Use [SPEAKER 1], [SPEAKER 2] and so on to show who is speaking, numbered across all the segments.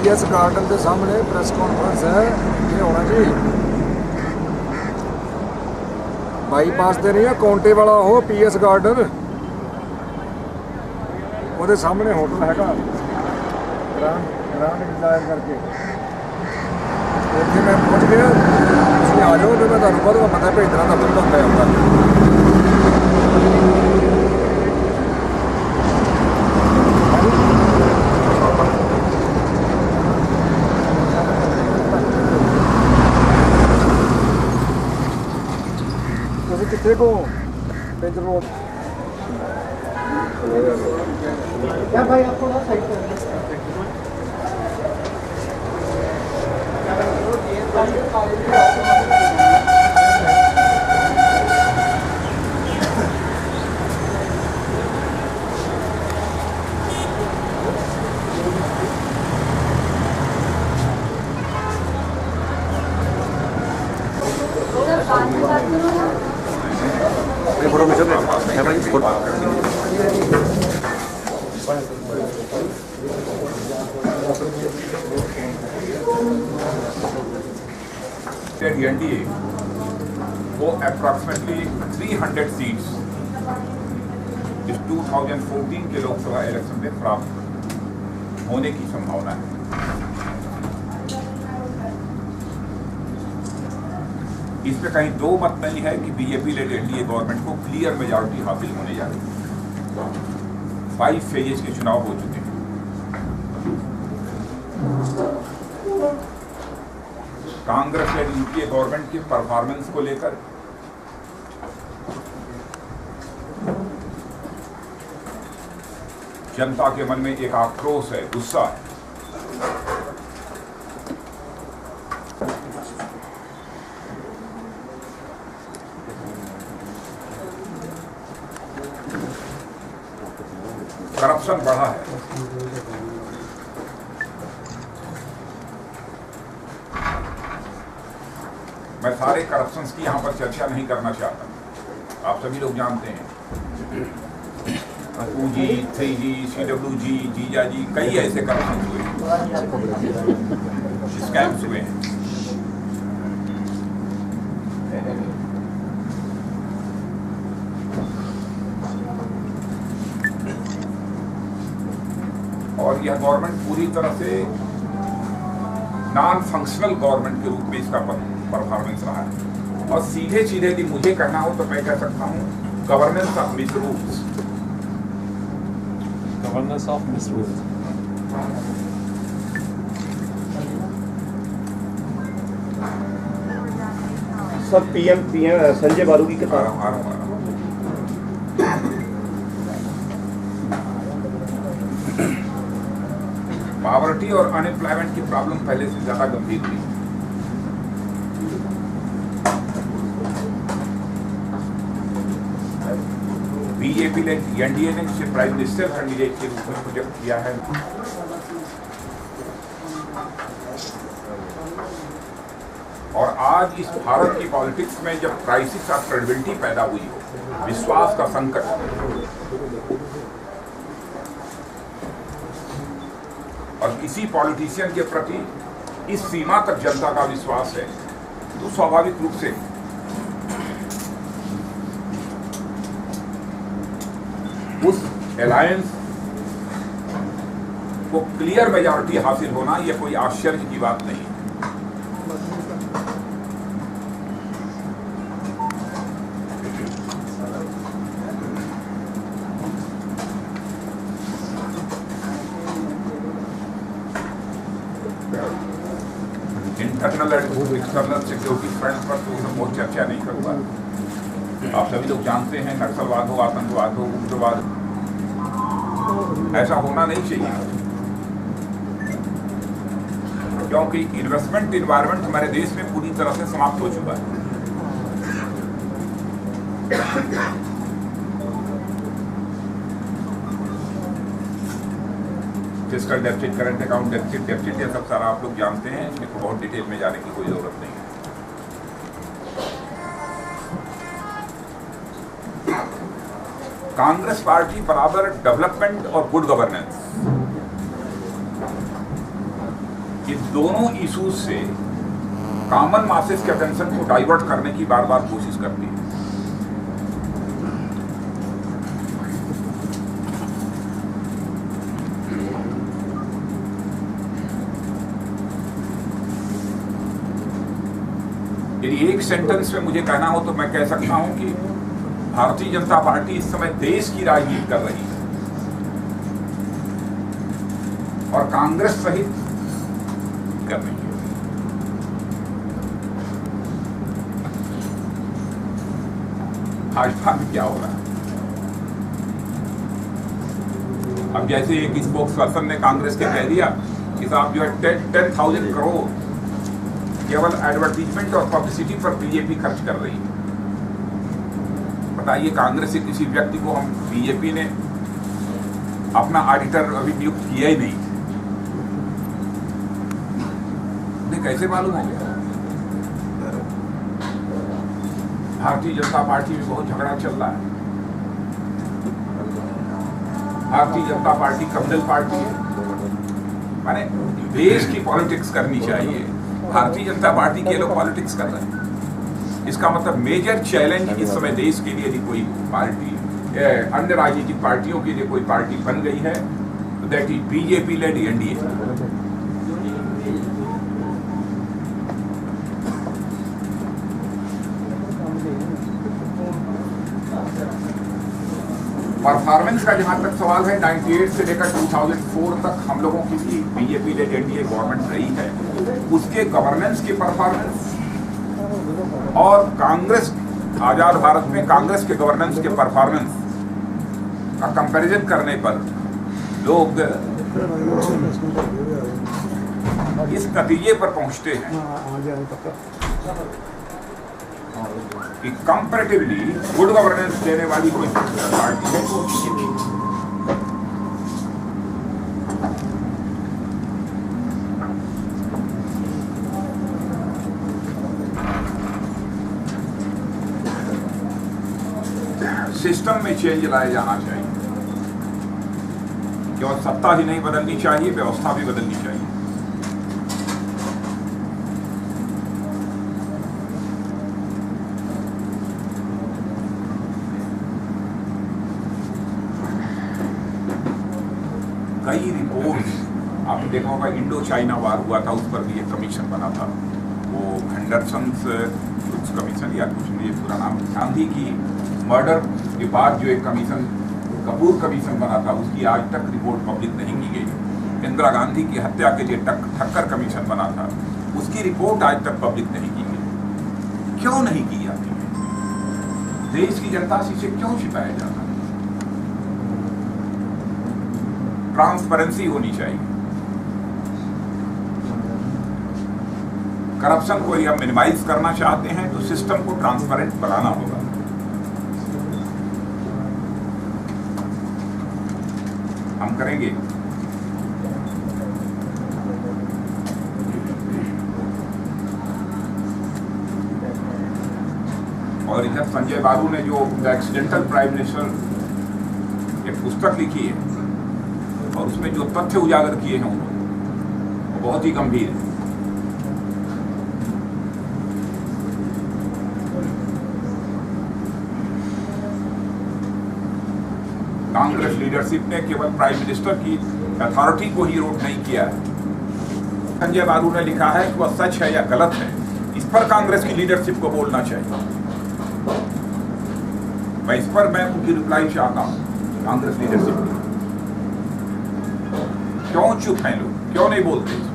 [SPEAKER 1] PS garden के सामने press conference है, ये होना जी बाईपास से नहीं है, काउंटे वाला हो पीएस गार्डन, वो सामने होटल हैगा ग्रांड डिजायर करके, ਉੱਥੇ मैं पहुँच गया। ਤੁਸੀਂ आ जाओ तो मैं ਤੁਹਾਨੂੰ ਬਹੁਤ ਪਤਾ ਭੇਜ ਦੇਣਾ ਤਾਂ ਬਿਲਕੁਲ ਹੁੰਦਾ ਆਉਂਦਾ। ਤੁਸੀਂ ਕਿੱਥੇ ਕੋ पेंटर रोड क्या भाई आपको ना साइड कर फोटो में चल है भाई फोटो
[SPEAKER 2] एनडीए वो अप्रॉक्सीमेटली 300 सीट्स इस 2014 के लोकसभा इलेक्शन में प्राप्त होने की संभावना है। इसमें कहीं दो मत नहीं है कि बीजेपी लेड एनडीए गवर्नमेंट को क्लियर मेजॉरिटी हासिल होने जा रही है। 5 फेजेस के चुनाव हो चुके हैं। कांग्रेस लेड यूपीए गवर्नमेंट की परफॉर्मेंस को लेकर जनता के मन में एक आक्रोश है, गुस्सा है। करप्शन बढ़ा है। मैं सारे करप्शंस की यहां पर चर्चा नहीं करना चाहता, आप सभी लोग जानते हैं 2G, 3G, CWG, जीजाजी, कई ऐसे करप्शन हुए, स्कैम्स हुए हैं। और यह गवर्नमेंट पूरी तरह से नॉन फंक्शनल गवर्नमेंट के रूप में इसका परफॉर्मेंस रहा है। और सीधे सीधे यदि मुझे कहना हो तो मैं कह सकता हूं governance of misrules.
[SPEAKER 3] Governance of misrules.
[SPEAKER 4] सब पीएम संजय बारू की किताब
[SPEAKER 2] पॉवर्टी और अनएम्प्लॉयमेंट की प्रॉब्लम पहले से ज्यादा गंभीर हुई। बीजेपी ने एनडीए ने जिसे प्राइम मिनिस्टर कैंडिडेट के रूप में प्रोजेक्ट किया है, और आज इस भारत की पॉलिटिक्स में जब क्राइसिस ऑफ क्रेडिबिलिटी पैदा हुई हो, विश्वास का संकट, और किसी पॉलिटिशियन के प्रति इस सीमा तक जनता का विश्वास है, तो स्वाभाविक रूप से उस अलायंस को क्लियर मेजॉरिटी हासिल होना यह कोई आश्चर्य की बात नहीं है। Internal and external security front पर तो मैं बहुत चर्चा नहीं करूंगा। आप सभी लोग जानते हैं नक्सलवाद हो, आतंकवाद हो, उग्रवाद, ऐसा होना नहीं चाहिए, क्योंकि इन्वेस्टमेंट इन्वायरमेंट हमारे देश में पूरी तरह से समाप्त हो चुका है। Fiscal deficit, current account deficit ये सब सारा आप लोग जानते हैं, इसमें तो बहुत डिटेल में जाने की कोई जरूरत नहीं है। कांग्रेस पार्टी बराबर डेवलपमेंट और गुड गवर्नेंस ये दोनों इशूज से कॉमन मासेस के अटेंशन को डाइवर्ट करने की बार बार कोशिश करती है। यदि एक सेंटेंस में मुझे कहना हो तो मैं कह सकता हूं कि भारतीय जनता पार्टी इस समय देश की राजनीति कर रही है और कांग्रेस सहित कर रही है। भाजपा में क्या हो रहा है? अब जैसे एक स्पोक्स पर्सन ने कांग्रेस के कह दिया कि साहब जो है 10,000 करोड़ केवल एडवर्टीजमेंट और पब्लिसिटी पर बीजेपी खर्च कर रही है। बताइए, कांग्रेस के किसी व्यक्ति को हम बीजेपी ने अपना ऑडिटर अभी नियुक्त किया ही नहीं, उन्हें कैसे मालूम हो गया? भारतीय जनता पार्टी में बहुत झगड़ा चल रहा है। Bharatiya Janata party communal party है, माने देश की पॉलिटिक्स करनी चाहिए। भारतीय जनता पार्टी के लोग पॉलिटिक्स कर रहे हैं। इसका मतलब मेजर चैलेंज इस समय देश के लिए यदि कोई पार्टी अन्य राजनीतिक पार्टियों के लिए कोई पार्टी बन गई है तो that is BJP lead NDA. Performance का जहां तक सवाल है, 98 से लेकर 2004 तक हम लोगों की बीजेपी लेड एनडीए गवर्नमेंट रही है, उसके गवर्नेंस की परफॉर्मेंस और कांग्रेस आजाद भारत में कांग्रेस के गवर्नेंस के परफॉर्मेंस का कंपैरिजन करने पर लोग इस नतीजे पर पहुंचते हैं कि कंपैरेटिवली गुड गवर्नेंस देने वाली कोई पार्टी है तो बीजेपी। सिस्टम में चेंज लाया जाना चाहिए। केवल सत्ता ही नहीं बदलनी चाहिए, व्यवस्था भी बदलनी चाहिए। कई रिपोर्ट्स आपने देखा होगा, इंडो चाइना वार हुआ था, उस पर भी एक कमीशन बना था, वो हेंडरसन कुछ कमीशन या कुछ, मुझे पूरा नाम, गांधी की मर्डर के बाद जो एक कमीशन, कपूर कमीशन बना था, उसकी आज तक रिपोर्ट पब्लिक नहीं की गई। इंदिरा गांधी की हत्या के लिए ठक्कर कमीशन बना था, उसकी रिपोर्ट आज तक पब्लिक नहीं की गई। क्यों नहीं की जाती है? देश की जनता से इसे क्यों छिपाया जाता है? ट्रांसपेरेंसी होनी चाहिए। करप्शन को यदि हम मिनिमाइज करना चाहते हैं तो सिस्टम को ट्रांसपेरेंट बनाना होगा। हम करेंगे। और इधर संजय बाबू ने जो द एक्सीडेंटल प्राइम मिनिस्टर एक पुस्तक लिखी है और उसमें जो तथ्य उजागर किए हैं उन्होंने, वो बहुत ही गंभीर है। कांग्रेस लीडरशिप ने केवल प्राइम मिनिस्टर की अथॉरिटी को ही रोक नहीं किया है। संजय बाबू ने लिखा है कि वह सच है या गलत है, इस पर कांग्रेस की लीडरशिप को बोलना चाहिए। मैं इस पर उनकी रिप्लाई चाहता हूं कांग्रेस लीडरशिप की। क्यों चुप हैं लोग, क्यों नहीं बोलते?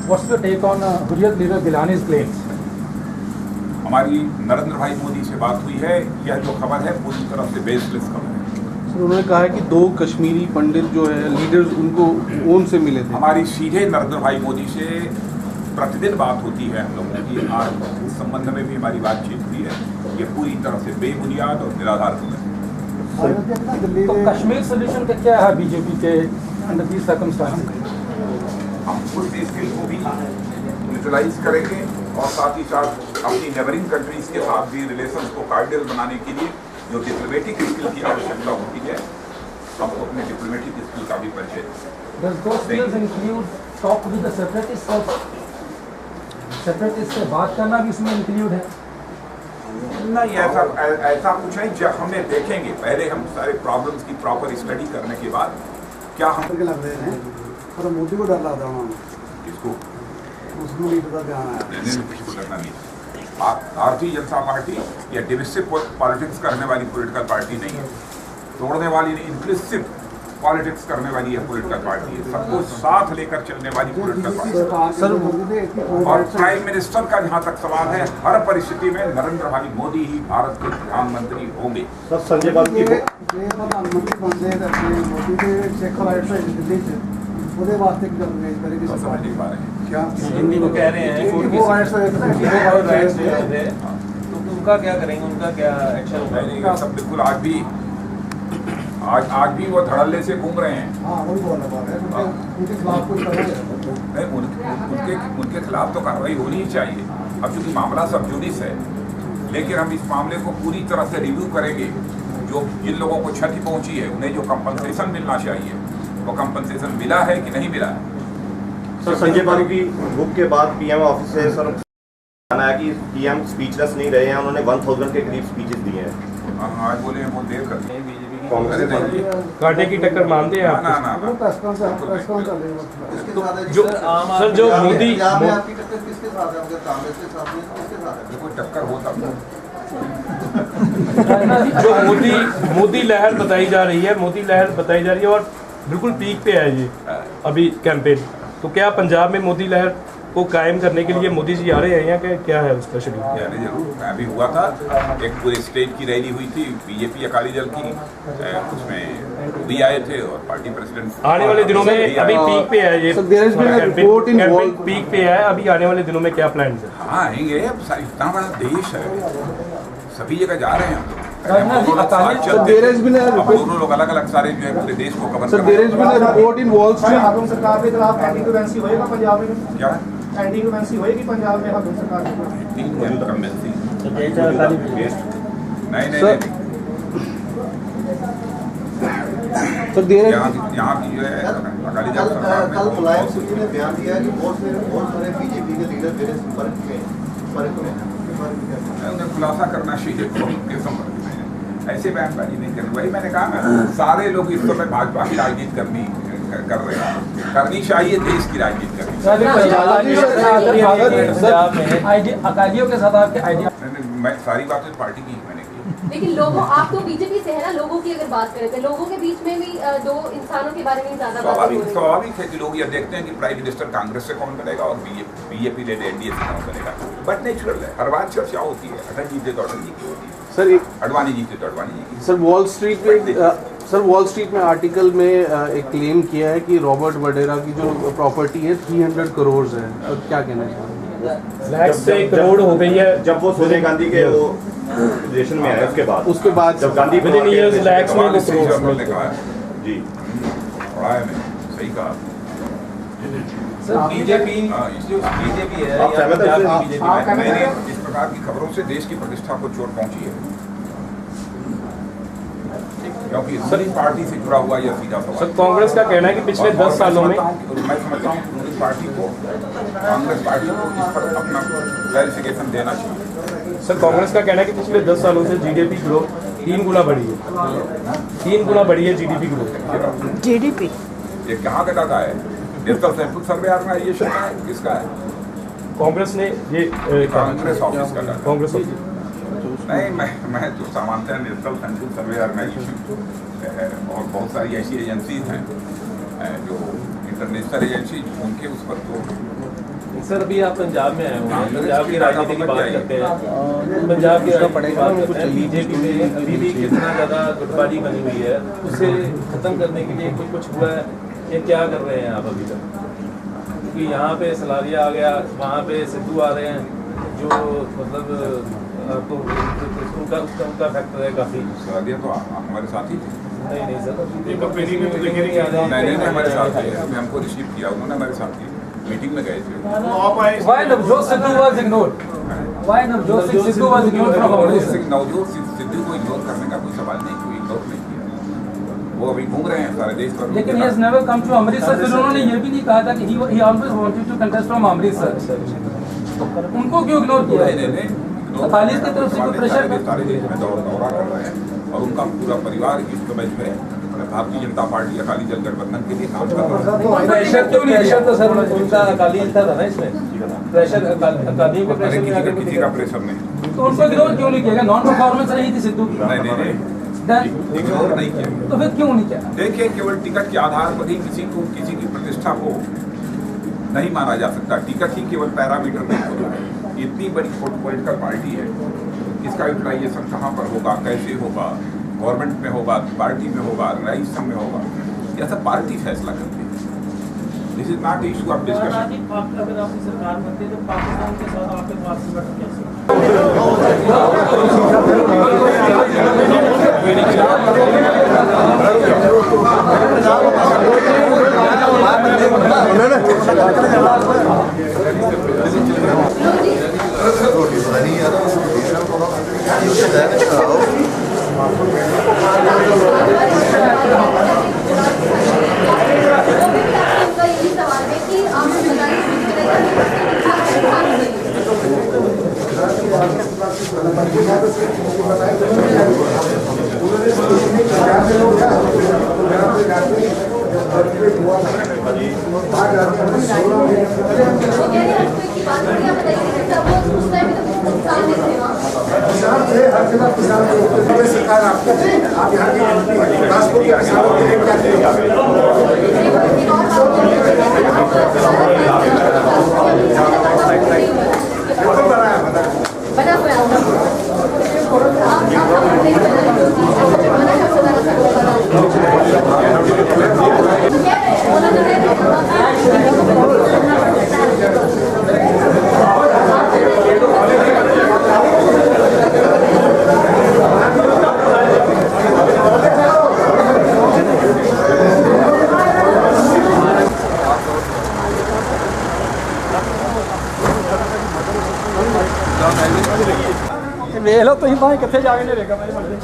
[SPEAKER 3] What's the take on Hurriyat leader Gilani's claims?
[SPEAKER 2] हमारी नरेंद्र भाई मोदी से बात हुई है, यह जो खबर है पूरी तरह से बेसलेस खबर है।
[SPEAKER 5] सर, उन्होंने कहा है कि 2 कश्मीरी पंडित जो है लीडर्स उनको उनसे मिले थे।
[SPEAKER 2] हमारी सीधे नरेंद्र भाई मोदी से प्रतिदिन बात होती है हम लोगों की। आज इस संबंध में भी हमारी बातचीत हुई है। ये पूरी तरह से बेबुनियाद और निराधार खबर है।
[SPEAKER 3] तो कश्मीर सोल्यूशन का क्या है बीजेपी के अंडर दीज सर्कमस्टांसेस?
[SPEAKER 2] हम उस स्किल को भी यूटिलाइज करेंगे और साथ ही साथ अपनी नेबरिंग कंट्रीज के साथ भी रिलेशंस को कार्डियल बनाने के लिए जो डिप्लोमेटिक स्किल की आवश्यकता होती है, हमको अपने डिप्लोमेटिक स्किल का भी परिचय
[SPEAKER 3] Does those skills include talk with the separatists also? Separatists से बात करना भी इसमें include है?
[SPEAKER 2] नहीं, ऐसा कुछ नहीं। जब हमें देखेंगे, पहले हम सारे प्रॉब्लम्स की प्रॉपर स्टडी करने के बाद क्या हम
[SPEAKER 1] करके लग रहे हैं, पर मोदी को डर लगता है
[SPEAKER 2] इसको
[SPEAKER 1] उसको नहीं पता ध्यान आया।
[SPEAKER 2] किसको करना नहीं। भारतीय जनता पार्टी या डिविसिव पॉलिटिक्स करने वाली पॉलिटिकल पार्टी नहीं है, तोड़ने वाली नहीं, इंक्लूसिव पॉलिटिक्स करने वाली है पॉलिटिकल पार्टी है, सबको साथ लेकर चलने वाली पॉलिटिकल पार्टी। और प्राइम मिनिस्टर का जहाँ तक सवाल है, हर परिस्थिति में नरेंद्र भाई मोदी ही भारत के प्रधानमंत्री होंगे।
[SPEAKER 4] सर संजय बाबू की
[SPEAKER 1] प्रधानमंत्री बनते मोदी के सिख राइट से दिल्ली से ਉਹਦੇ ਵਾਸਤੇ ਕੀ ਕਰਨਗੇ ਇਸ ਤਰੀਕੇ
[SPEAKER 2] तो
[SPEAKER 1] से
[SPEAKER 2] समझ नहीं पा रहे हैं
[SPEAKER 1] क्या
[SPEAKER 6] हिंदी को कह रहे हैं
[SPEAKER 1] वो राइट्स
[SPEAKER 6] तो उनका क्या करेंगे, उनका क्या एक्शन होगा?
[SPEAKER 2] नहीं, सब बिल्कुल आज भी वो धड़ल्ले से घूम रहे हैं।
[SPEAKER 1] हाँ वही बोलना पा रहे हैं उनके खिलाफ कुछ करना
[SPEAKER 2] नहीं, उनके खिलाफ तो कार्रवाई होनी ही चाहिए। अब चूंकि मामला सब जुडिस है, लेकिन हम इस मामले को पूरी तरह से रिव्यू करेंगे। जो जिन लोगों को क्षति पहुंची है उन्हें जो कंपनसेशन मिलना चाहिए, वो कंपनसेशन मिला है कि नहीं मिला है।
[SPEAKER 4] सर संजय बाबू की बुक के बाद पीएम ऑफिस से सर आना है कि पीएम स्पीचलेस नहीं रहे हैं, उन्होंने 1000 के करीब स्पीचेस दिए हैं।
[SPEAKER 2] आज बोले हैं वो देर करते हैं
[SPEAKER 6] बीजेपी की
[SPEAKER 4] कांग्रेस
[SPEAKER 2] नहीं,
[SPEAKER 5] कांटे की टक्कर मानते हैं
[SPEAKER 2] ना
[SPEAKER 5] आप?
[SPEAKER 2] ना ना,
[SPEAKER 1] प्रेस कॉन्फ्रेंस चल रही है।
[SPEAKER 5] जो सर जो मोदी
[SPEAKER 1] आपकी टक्कर किसके साथ है? आपके कांग्रेस के साथ है, किसके साथ है?
[SPEAKER 2] देखो टक्कर होता तो
[SPEAKER 5] जो मोदी लहर बताई जा रही है, मोदी लहर बताई जा रही है और बिल्कुल पीक पे है ये अभी कैंपेन। तो क्या पंजाब में मोदी लहर को कायम करने के लिए मोदी जी आ रहे हैं या क्या है उसका शेड्यूल?
[SPEAKER 2] यानी जरूर अभी हुआ था, एक पूरे स्टेट की रैली हुई थी बीजेपी अकाली दल की, उसमें भी आए थे और पार्टी प्रेसिडेंट।
[SPEAKER 5] आने वाले दिनों में अभी पीक पे है ये कैंपेन पीक पे है, अभी आने वाले दिनों में क्या प्लान है?
[SPEAKER 2] हाँ आएंगे, अब इतना बड़ा देश है, सभी जगह जा रहे हैं हम लोग।
[SPEAKER 3] Sir,
[SPEAKER 5] there has been a
[SPEAKER 2] अब दोनों लोग अलग अलग सारे जो है पूरे देश को cover
[SPEAKER 5] Sir, there has been a report in Wall Street.
[SPEAKER 7] हाकूम सरकार के खिलाफ एंटी इंक्यूबेंसी होएगा पंजाब में?
[SPEAKER 2] क्या
[SPEAKER 7] एंटी इंक्यूबेंसी होएगी पंजाब में हाकूम सरकार के खिलाफ?
[SPEAKER 2] तीन मौजूद कमेंसी नहीं यहाँ की जो है अकाली दल सरकार
[SPEAKER 8] कल
[SPEAKER 2] में
[SPEAKER 8] मुलायम सिंह जी ने बयान दिया कि बहुत सारे बीजेपी के लीडर मेरे संपर्क में
[SPEAKER 2] उन्हें खुलासा करना चाहिए के संपर्क में, ऐसे बयानबाजी नहीं करनी। वही मैंने कहा ना, सारे लोग इस समय भाजपा की राजनीति कर रहे हैं, करनी चाहिए, देश की राजनीति करनी चाहिए।
[SPEAKER 3] अकालियों के साथ आपके आइडिया
[SPEAKER 2] मैं सारी बातें पार्टी की मैंने की।
[SPEAKER 9] लेकिन लोगों, आप तो बीजेपी से है ना, लोगों की अगर बात करें तो लोगों के बीच में भी दो इंसानों के बारे में ज्यादा बात हो रही है।
[SPEAKER 2] स्वाभाविक है कि लोग यह देखते हैं कि प्राइम मिनिस्टर कांग्रेस से कौन बनेगा और बीजेपी लेड एनडीए से कौन बनेगा, बट नेचुरल है, हर बार चर्चा होती है। अटल जीते तो अटल जी की होती है,
[SPEAKER 5] सर
[SPEAKER 2] अडवाणी जीते तो अडवाणी जी की।
[SPEAKER 5] सर वॉल स्ट्रीट में आर्टिकल में एक क्लेम किया है कि रॉबर्ट वडेरा की जो प्रॉपर्टी है 300 करोड़ है, तो क्या कहना चाहिए?
[SPEAKER 3] लाख से करोड़ हो गई है।
[SPEAKER 4] जब वो सोनिया गांधी के वो पोजीशन में आए उसके बाद जब गांधी
[SPEAKER 3] Within years, lakhs में वो
[SPEAKER 2] जर्नल ने कहा है
[SPEAKER 4] जी
[SPEAKER 2] पढ़ा है, मैंने सही कहा।
[SPEAKER 6] सर बीजेपी है
[SPEAKER 4] आप
[SPEAKER 6] या
[SPEAKER 4] सहमत हैं
[SPEAKER 6] पंजाब
[SPEAKER 4] उससे?
[SPEAKER 6] की बीजेपी है?
[SPEAKER 2] मैंने इस प्रकार की खबरों से देश की प्रतिष्ठा को चोट पहुंची है, क्योंकि सभी पार्टी से जुड़ा हुआ यह सीधा सवाल।
[SPEAKER 5] सर कांग्रेस का कहना है कि पिछले 10 सालों में
[SPEAKER 2] मैं समझता हूँ कांग्रेस पार्टी को इस पर अपना क्लैरिफिकेशन देना चाहिए।
[SPEAKER 5] सर कांग्रेस का कहना है कि पिछले 10 सालों से जीडीपी ग्रोथ 3 गुना बढ़ी है, 3 गुना बढ़ी है जीडीपी ग्रोथ।
[SPEAKER 10] जीडीपी
[SPEAKER 2] ये कहाँ का डाटा है? नेशनल सैंपल सर्वे ऑर्गेनाइजेशन का है, किसका है?
[SPEAKER 5] कांग्रेस ने ये
[SPEAKER 2] कांग्रेस ऑफिस का डाटा।
[SPEAKER 5] कांग्रेस ऑफिस
[SPEAKER 2] नहीं, मैं जो सामान्यतः नेशनल सैंपल सर्वे ऑर्गेनाइजेशन और बहुत सारी ऐसी एजेंसीज हैं जो इंटरनेशनल एजेंसी, उनके उस पर तो
[SPEAKER 6] सर अभी आप पंजाब में आए हो, पंजाब की राजनीति की बात करते हैं, पंजाब की राजनीति की बात करते हैं, बीजेपी में अभी भी कितना ज़्यादा गुटबाजी बनी हुई है, उसे खत्म करने के लिए कुछ हुआ है, ये क्या कर रहे हैं आप अभी तक? क्योंकि यहाँ पे सलारिया आ गया, वहाँ पे सिद्धू आ रहे हैं, जो मतलब तो उनका फैक्टर है काफ़ी।
[SPEAKER 2] सलारिया तो हमारे साथ ही थे।
[SPEAKER 6] नहीं सर,
[SPEAKER 2] नहीं, हमारे साथ थे, अभी हमको रिसीव किया उन्होंने, हमारे साथ थे। मीटिंग में गए थे।
[SPEAKER 3] Why Navjot Sidhu was ignored? Why Navjot Sidhu was ignored from Amritsar?
[SPEAKER 2] Navjot Sidhu को इग्नोर करने का कोई सवाल नहीं, कोई इग्नोर नहीं किया। वो अभी घूम रहे हैं सारे देश पर।
[SPEAKER 3] लेकिन he has never come to Amritsar. फिर उन्होंने ये भी नहीं कहा था कि he always wanted to contest from Amritsar. उनको क्यों इग्नोर किया?
[SPEAKER 2] नहीं,
[SPEAKER 3] अकाली की तरफ से कोई प्रेशर
[SPEAKER 2] सारे देश में दौरा कर रहे हैं और उनका पूरा परिवार इस समय जो है भारतीय जनता पार्टी अकाली दल गठबंधन के लिए काम कर रहा है।
[SPEAKER 6] प्रेशर क्यों नहीं? प्रेशर तो सर उनका अकाली जनता था ना इसमें। प्रेशर अकालियों के प्रेशर में आगे
[SPEAKER 2] किसी का प्रेशर नहीं,
[SPEAKER 3] तो उनको इग्नोर क्यों नहीं किया? नॉन परफॉर्मेंस रही थी सिद्धू की।
[SPEAKER 2] नहीं इग्नोर नहीं किया।
[SPEAKER 3] तो फिर क्यों नहीं किया?
[SPEAKER 2] देखिए, केवल टिकट के आधार पर ही किसी की प्रतिष्ठा को नहीं माना जा सकता। टिकट ही केवल पैरामीटर नहीं होता है। इतनी बड़ी पॉलिटिकल पार्टी है, इसका यूटिलाइजेशन कहाँ पर होगा, कैसे होगा, गवर्नमेंट में होगा, पार्टी में होगा, राजस्थान में होगा, यह सब पार्टी फैसला करती है। This is not issue of discussion.
[SPEAKER 7] अगर आपकी सरकार बनती है तो पाकिस्तान के साथ आपके पास कैसे?
[SPEAKER 3] ਵੇਖ ਲਓ ਤੁਸੀਂ ਭਾਵੇਂ ਕਿੱਥੇ ਜਾ ਕੇ ਨੇਰੇਗਾ ਮੇਰੀ ਮਰਜ਼ੀ।